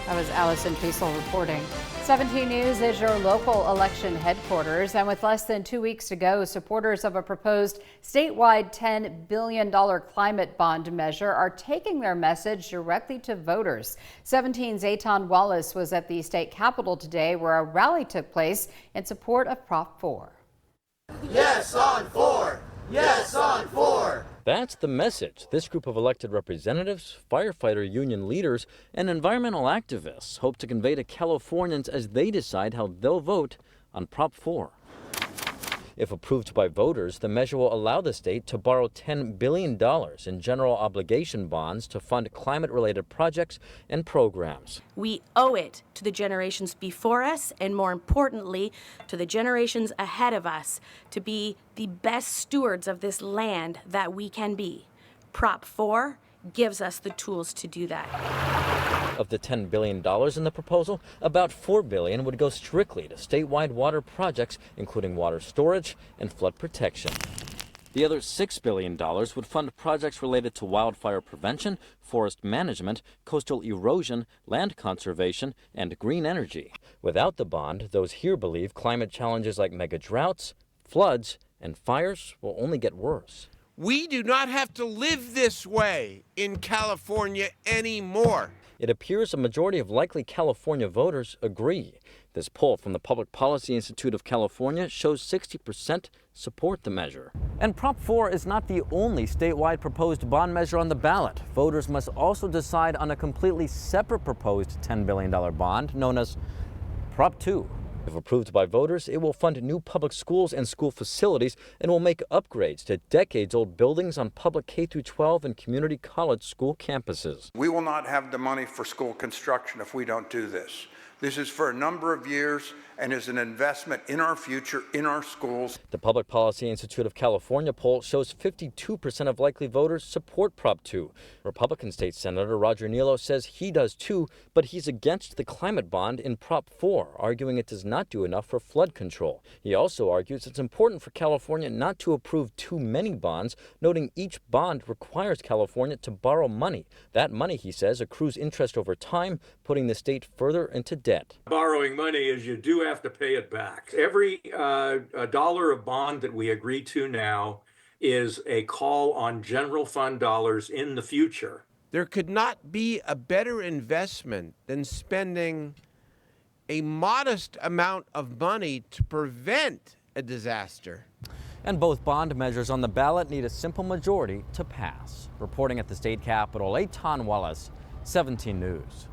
That was Allison Feasel reporting. 17 News is your local election headquarters. And with less than 2 weeks to go, supporters of a proposed statewide $10 billion climate bond measure are taking their message directly to voters. 17's Aton Wallace was at the state capitol today, where a rally took place in support of Prop 4. Yes on 4! Yes on 4! That's the message this group of elected representatives, firefighter union leaders, and environmental activists hope to convey to Californians as they decide how they'll vote on Prop 4. If approved by voters, the measure will allow the state to borrow $10 billion in general obligation bonds to fund climate-related projects and programs. We owe it to the generations before us, and more importantly, to the generations ahead of us, to be the best stewards of this land that we can be. Prop 4 gives us the tools to do that. Of the $10 billion in the proposal, about $4 billion would go strictly to statewide water projects, including water storage and flood protection. The other $6 billion would fund projects related to wildfire prevention, forest management, coastal erosion, land conservation, and green energy. Without the bond, those here believe climate challenges like mega droughts, floods, and fires will only get worse. We do not have to live this way in California anymore. It appears a majority of likely California voters agree. This poll from the Public Policy Institute of California shows 60% support the measure. And Prop 4 is not the only statewide proposed bond measure on the ballot. Voters must also decide on a completely separate proposed $10 billion bond known as Prop 2. If approved by voters, it will fund new public schools and school facilities and will make upgrades to decades-old buildings on public K-12 and community college school campuses. We will not have the money for school construction if we don't do this. This is for a number of years and is an investment in our future, in our schools. The Public Policy Institute of California poll shows 52% of likely voters support Prop 2. Republican State Senator Roger Nealo says he does too, but he's against the climate bond in Prop 4, arguing it does not do enough for flood control. He also argues it's important for California not to approve too many bonds, noting each bond requires California to borrow money. That money, he says, accrues interest over time, putting the state further into debt. Borrowing money is you do have to pay it back. Every dollar of bond that we agree to now is a call on general fund dollars in the future. There could not be a better investment than spending a modest amount of money to prevent a disaster. And both bond measures on the ballot need a simple majority to pass. Reporting at the state capitol, Aton Wallace, 17 News.